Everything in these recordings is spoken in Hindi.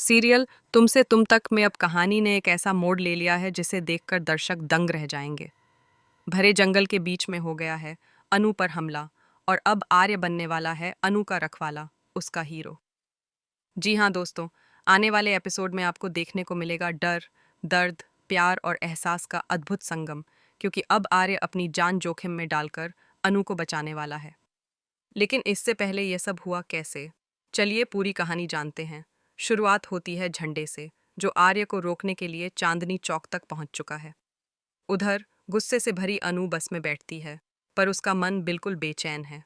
सीरियल तुमसे तुम तक में अब कहानी ने एक ऐसा मोड़ ले लिया है जिसे देखकर दर्शक दंग रह जाएंगे। भरे जंगल के बीच में हो गया है अनु पर हमला, और अब आर्य बनने वाला है अनु का रखवाला, उसका हीरो। जी हाँ दोस्तों, आने वाले एपिसोड में आपको देखने को मिलेगा डर, दर्द, प्यार और एहसास का अद्भुत संगम, क्योंकि अब आर्य अपनी जान जोखिम में डालकर अनु को बचाने वाला है। लेकिन इससे पहले यह सब हुआ कैसे? चलिए पूरी कहानी जानते हैं। शुरुआत होती है झंडे से, जो आर्य को रोकने के लिए चांदनी चौक तक पहुंच चुका है। उधर गुस्से से भरी अनु बस में बैठती है, पर उसका मन बिल्कुल बेचैन है।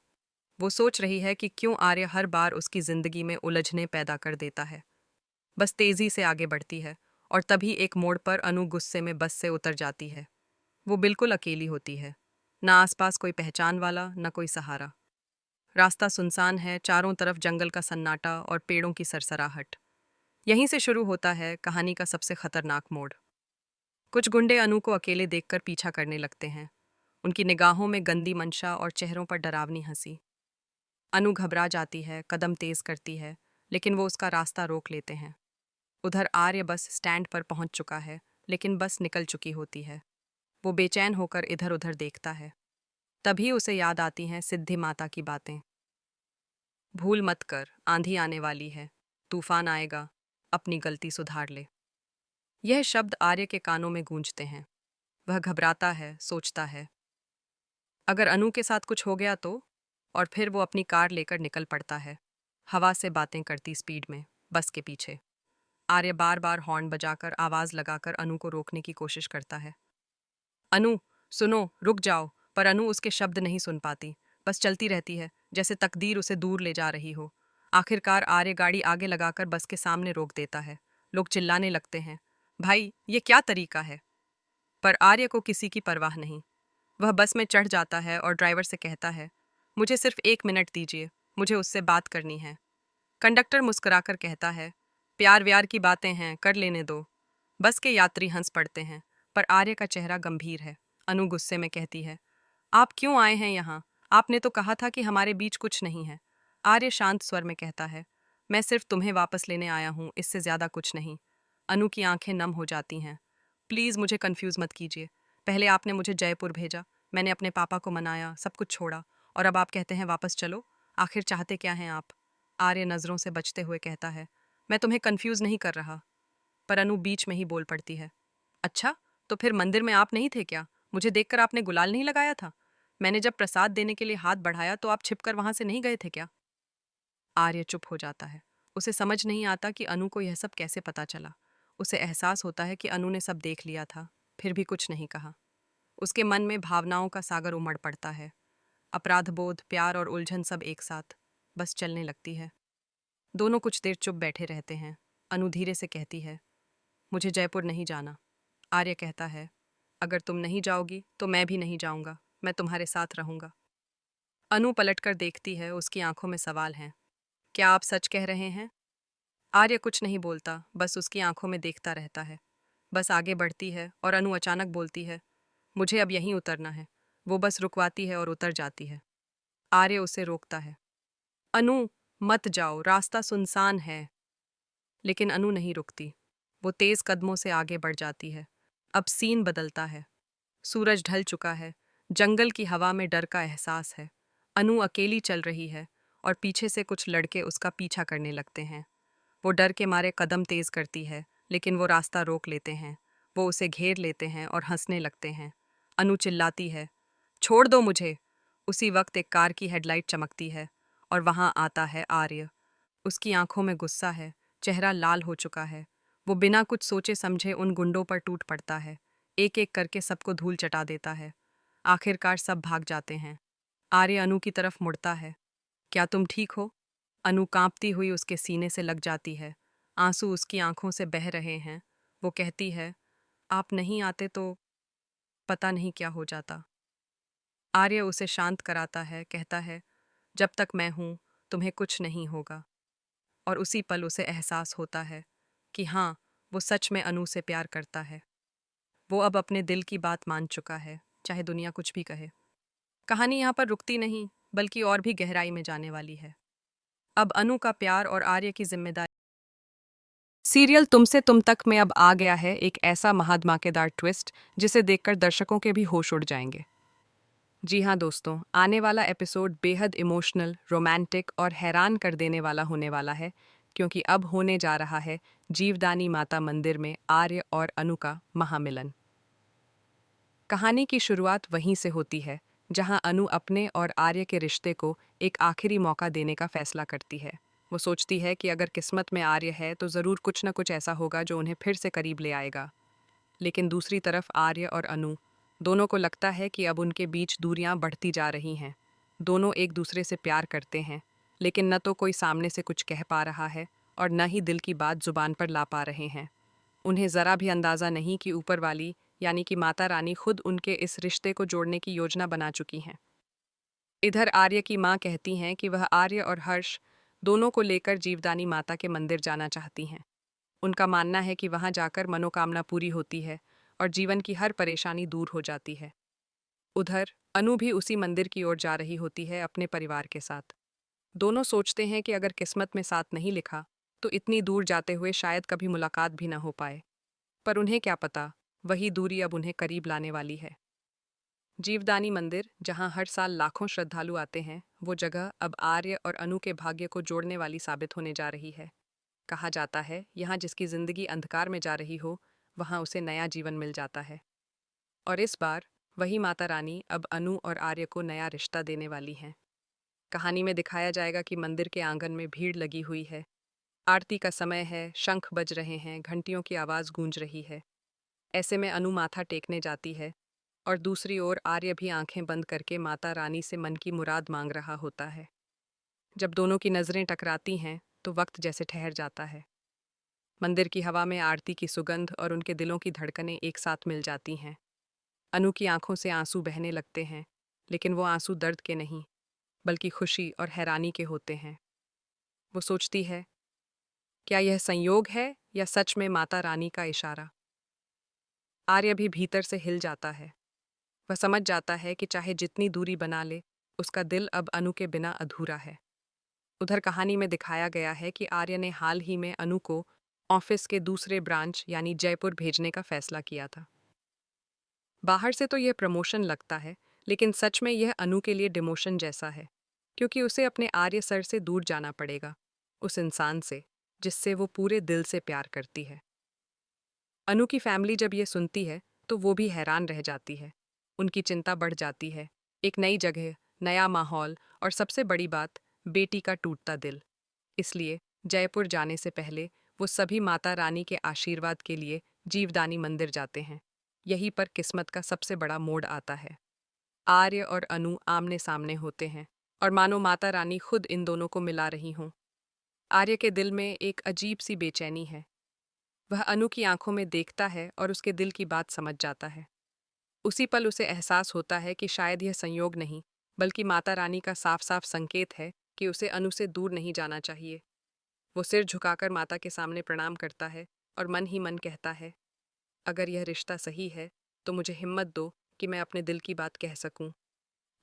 वो सोच रही है कि क्यों आर्य हर बार उसकी जिंदगी में उलझने पैदा कर देता है। बस तेजी से आगे बढ़ती है, और तभी एक मोड़ पर अनु गुस्से में बस से उतर जाती है। वो बिल्कुल अकेली होती है, ना आसपास कोई पहचान वाला, ना कोई सहारा। रास्ता सुनसान है, चारों तरफ जंगल का सन्नाटा और पेड़ों की सरसराहट। यहीं से शुरू होता है कहानी का सबसे खतरनाक मोड़। कुछ गुंडे अनु को अकेले देखकर पीछा करने लगते हैं, उनकी निगाहों में गंदी मंशा और चेहरों पर डरावनी हंसी। अनु घबरा जाती है, कदम तेज करती है, लेकिन वो उसका रास्ता रोक लेते हैं। उधर आर्य बस स्टैंड पर पहुंच चुका है, लेकिन बस निकल चुकी होती है। वो बेचैन होकर इधर उधर देखता है। तभी उसे याद आती हैं सिद्धि माता की बातें। भूल मत कर, आंधी आने वाली है, तूफान आएगा, अपनी गलती सुधार ले। यह शब्द आर्य के कानों में गूंजते हैं। वह घबराता है, सोचता है, अगर अनु के साथ कुछ हो गया तो? और फिर वो अपनी कार लेकर निकल पड़ता है, हवा से बातें करती स्पीड में, बस के पीछे। आर्य बार बार हॉर्न बजाकर, आवाज लगाकर अनु को रोकने की कोशिश करता है। अनु, सुनो, रुक जाओ। पर अनु उसके शब्द नहीं सुन पाती, बस चलती रहती है, जैसे तकदीर उसे दूर ले जा रही हो। आखिरकार आर्य गाड़ी आगे लगाकर बस के सामने रोक देता है। लोग चिल्लाने लगते हैं, भाई ये क्या तरीका है? पर आर्य को किसी की परवाह नहीं। वह बस में चढ़ जाता है और ड्राइवर से कहता है, मुझे सिर्फ 1 मिनट दीजिए, मुझे उससे बात करनी है। कंडक्टर मुस्कुराकर कहता है, प्यार व्यार की बातें हैं, कर लेने दो। बस के यात्री हंस पड़ते हैं, पर आर्य का चेहरा गंभीर है। अनु गुस्से में कहती है, आप क्यों आए हैं यहाँ? आपने तो कहा था कि हमारे बीच कुछ नहीं है। आर्य शांत स्वर में कहता है, मैं सिर्फ तुम्हें वापस लेने आया हूँ, इससे ज्यादा कुछ नहीं। अनु की आंखें नम हो जाती हैं। प्लीज मुझे कंफ्यूज मत कीजिए। पहले आपने मुझे जयपुर भेजा, मैंने अपने पापा को मनाया, सब कुछ छोड़ा, और अब आप कहते हैं वापस चलो। आखिर चाहते क्या हैं आप? आर्य नजरों से बचते हुए कहता है, मैं तुम्हें कंफ्यूज नहीं कर रहा। पर अनु बीच में ही बोल पड़ती है, अच्छा, तो फिर मंदिर में आप नहीं थे क्या? मुझे देखकर आपने गुलाल नहीं लगाया था? मैंने जब प्रसाद देने के लिए हाथ बढ़ाया तो आप छिपकर वहां से नहीं गए थे क्या? आर्य चुप हो जाता है। उसे समझ नहीं आता कि अनु को यह सब कैसे पता चला। उसे एहसास होता है कि अनु ने सब देख लिया था, फिर भी कुछ नहीं कहा। उसके मन में भावनाओं का सागर उमड़ पड़ता है। अपराध बोध, प्यार और उलझन सब एक साथ बस चलने लगती है। दोनों कुछ देर चुप बैठे रहते हैं। अनु धीरे से कहती है, मुझे जयपुर नहीं जाना। आर्य कहता है, अगर तुम नहीं जाओगी तो मैं भी नहीं जाऊंगा, मैं तुम्हारे साथ रहूंगा। अनु पलटकर देखती है, उसकी आंखों में सवाल हैं। क्या आप सच कह रहे हैं? आर्य कुछ नहीं बोलता, बस उसकी आंखों में देखता रहता है। बस आगे बढ़ती है और अनु अचानक बोलती है, मुझे अब यहीं उतरना है। वो बस रुकवाती है और उतर जाती है। आर्य उसे रोकता है, अनु, मत जाओ, रास्ता सुनसान है। लेकिन अनु नहीं रुकती। वो तेज कदमों से आगे बढ़ जाती है। अब सीन बदलता है। सूरज ढल चुका है। जंगल की हवा में डर का एहसास है। अनु अकेली चल रही है, और पीछे से कुछ लड़के उसका पीछा करने लगते हैं। वो डर के मारे कदम तेज करती है, लेकिन वो रास्ता रोक लेते हैं। वो उसे घेर लेते हैं और हंसने लगते हैं। अनु चिल्लाती है, छोड़ दो मुझे। उसी वक्त एक कार की हेडलाइट चमकती है, और वहां आता है आर्य। उसकी आंखों में गुस्सा है, चेहरा लाल हो चुका है। वो बिना कुछ सोचे समझे उन गुंडों पर टूट पड़ता है, एक एक करके सबको धूल चटा देता है। आखिरकार सब भाग जाते हैं। आर्य अनु की तरफ मुड़ता है, क्या तुम ठीक हो? अनु कांपती हुई उसके सीने से लग जाती है। आंसू उसकी आंखों से बह रहे हैं। वो कहती है, आप नहीं आते तो पता नहीं क्या हो जाता। आर्य उसे शांत कराता है, कहता है, जब तक मैं हूं तुम्हें कुछ नहीं होगा। और उसी पल उसे एहसास होता है कि हाँ, वो सच में अनु से प्यार करता है। वो अब अपने दिल की बात मान चुका है, चाहे दुनिया कुछ भी कहे। कहानी यहाँ पर रुकती नहीं, बल्कि और भी गहराई में जाने वाली है। अब अनु का प्यार और आर्य की जिम्मेदारी सीरियल तुमसे तुम तक में अब आ गया है एक ऐसा महाधमाकेदार ट्विस्ट जिसे देखकर दर्शकों के भी होश उड़ जाएंगे। जी हाँ दोस्तों, आने वाला एपिसोड बेहद इमोशनल, रोमांटिक और हैरान कर देने वाला होने वाला है, क्योंकि अब होने जा रहा है जीवदानी माता मंदिर में आर्य और अनु का महामिलन। कहानी की शुरुआत वहीं से होती है जहां अनु अपने और आर्य के रिश्ते को एक आखिरी मौका देने का फैसला करती है। वो सोचती है कि अगर किस्मत में आर्य है तो ज़रूर कुछ न कुछ ऐसा होगा जो उन्हें फिर से करीब ले आएगा। लेकिन दूसरी तरफ आर्य और अनु दोनों को लगता है कि अब उनके बीच दूरियां बढ़ती जा रही हैं। दोनों एक दूसरे से प्यार करते हैं, लेकिन न तो कोई सामने से कुछ कह पा रहा है और न ही दिल की बात जुबान पर ला पा रहे हैं। उन्हें ज़रा भी अंदाज़ा नहीं कि ऊपर वाली यानी कि माता रानी खुद उनके इस रिश्ते को जोड़ने की योजना बना चुकी हैं। इधर आर्य की माँ कहती हैं कि वह आर्य और हर्ष दोनों को लेकर जीवदानी माता के मंदिर जाना चाहती हैं। उनका मानना है कि वहां जाकर मनोकामना पूरी होती है और जीवन की हर परेशानी दूर हो जाती है। उधर अनु भी उसी मंदिर की ओर जा रही होती है अपने परिवार के साथ। दोनों सोचते हैं कि अगर किस्मत में साथ नहीं लिखा तो इतनी दूर जाते हुए शायद कभी मुलाकात भी न हो पाए। पर उन्हें क्या पता, वही दूरी अब उन्हें करीब लाने वाली है। जीवदानी मंदिर, जहां हर साल लाखों श्रद्धालु आते हैं, वो जगह अब आर्य और अनु के भाग्य को जोड़ने वाली साबित होने जा रही है। कहा जाता है यहाँ जिसकी जिंदगी अंधकार में जा रही हो, वहाँ उसे नया जीवन मिल जाता है। और इस बार वही माता रानी अब अनु और आर्य को नया रिश्ता देने वाली हैं। कहानी में दिखाया जाएगा कि मंदिर के आंगन में भीड़ लगी हुई है। आरती का समय है, शंख बज रहे हैं, घंटियों की आवाज़ गूंज रही है। ऐसे में अनु माथा टेकने जाती है और दूसरी ओर आर्य भी आंखें बंद करके माता रानी से मन की मुराद मांग रहा होता है। जब दोनों की नज़रें टकराती हैं तो वक्त जैसे ठहर जाता है। मंदिर की हवा में आरती की सुगंध और उनके दिलों की धड़कनें एक साथ मिल जाती हैं। अनु की आंखों से आंसू बहने लगते हैं, लेकिन वो आंसू दर्द के नहीं, बल्कि खुशी और हैरानी के होते हैं। वो सोचती है, क्या यह संयोग है या सच में माता रानी का इशारा? आर्य भी भीतर से हिल जाता है। वह समझ जाता है कि चाहे जितनी दूरी बना ले, उसका दिल अब अनु के बिना अधूरा है। उधर कहानी में दिखाया गया है कि आर्य ने हाल ही में अनु को ऑफिस के दूसरे ब्रांच यानी जयपुर भेजने का फैसला किया था। बाहर से तो यह प्रमोशन लगता है, लेकिन सच में यह अनु के लिए डिमोशन जैसा है, क्योंकि उसे अपने आर्य सर से दूर जाना पड़ेगा, उस इंसान से जिससे वो पूरे दिल से प्यार करती है। अनु की फैमिली जब ये सुनती है तो वो भी हैरान रह जाती है। उनकी चिंता बढ़ जाती है। एक नई जगह, नया माहौल और सबसे बड़ी बात, बेटी का टूटता दिल। इसलिए जयपुर जाने से पहले वो सभी माता रानी के आशीर्वाद के लिए जीवदानी मंदिर जाते हैं। यहीं पर किस्मत का सबसे बड़ा मोड़ आता है। आर्य और अनु आमने सामने होते हैं और मानो माता रानी खुद इन दोनों को मिला रही हों। आर्य के दिल में एक अजीब सी बेचैनी है। वह अनु की आंखों में देखता है और उसके दिल की बात समझ जाता है। उसी पल उसे एहसास होता है कि शायद यह संयोग नहीं, बल्कि माता रानी का साफ साफ संकेत है कि उसे अनु से दूर नहीं जाना चाहिए। वो सिर झुकाकर माता के सामने प्रणाम करता है और मन ही मन कहता है, अगर यह रिश्ता सही है तो मुझे हिम्मत दो कि मैं अपने दिल की बात कह सकूं।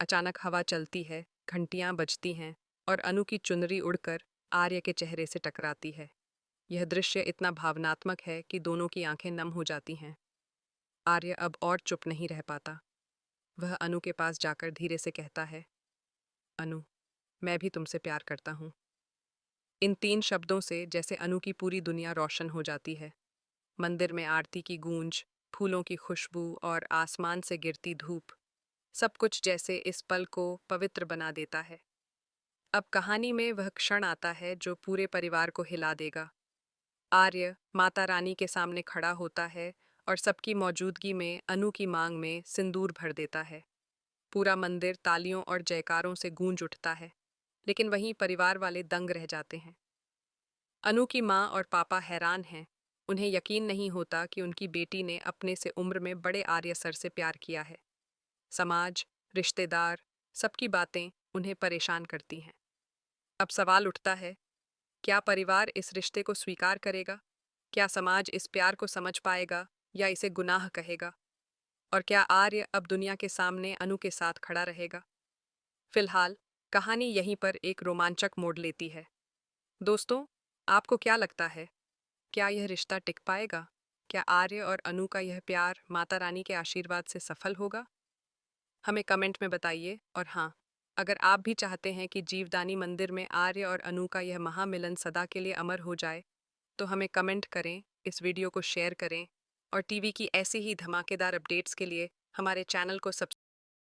अचानक हवा चलती है, घंटियां बजती हैं और अनु की चुनरी उड़कर आर्य के चेहरे से टकराती है। यह दृश्य इतना भावनात्मक है कि दोनों की आंखें नम हो जाती हैं। आर्य अब और चुप नहीं रह पाता। वह अनु के पास जाकर धीरे से कहता है, अनु, मैं भी तुमसे प्यार करता हूँ। इन 3 शब्दों से जैसे अनु की पूरी दुनिया रोशन हो जाती है। मंदिर में आरती की गूंज, फूलों की खुशबू और आसमान से गिरती धूप, सब कुछ जैसे इस पल को पवित्र बना देता है। अब कहानी में वह क्षण आता है जो पूरे परिवार को हिला देगा। आर्य माता रानी के सामने खड़ा होता है और सबकी मौजूदगी में अनु की मांग में सिंदूर भर देता है। पूरा मंदिर तालियों और जयकारों से गूंज उठता है, लेकिन वहीं परिवार वाले दंग रह जाते हैं। अनु की माँ और पापा हैरान हैं। उन्हें यकीन नहीं होता कि उनकी बेटी ने अपने से उम्र में बड़े आर्य सर से प्यार किया है। समाज, रिश्तेदार, सबकी बातें उन्हें परेशान करती हैं। अब सवाल उठता है, क्या परिवार इस रिश्ते को स्वीकार करेगा? क्या समाज इस प्यार को समझ पाएगा या इसे गुनाह कहेगा? और क्या आर्य अब दुनिया के सामने अनु के साथ खड़ा रहेगा? फिलहाल कहानी यहीं पर एक रोमांचक मोड़ लेती है। दोस्तों, आपको क्या लगता है? क्या यह रिश्ता टिक पाएगा? क्या आर्य और अनु का यह प्यार माता रानी के आशीर्वाद से सफल होगा? हमें कमेंट में बताइए। और हाँ, अगर आप भी चाहते हैं कि जीवदानी मंदिर में आर्य और अनु का यह महामिलन सदा के लिए अमर हो जाए, तो हमें कमेंट करें, इस वीडियो को शेयर करें और टीवी की ऐसी ही धमाकेदार अपडेट्स के लिए हमारे चैनल को सब्सक्राइब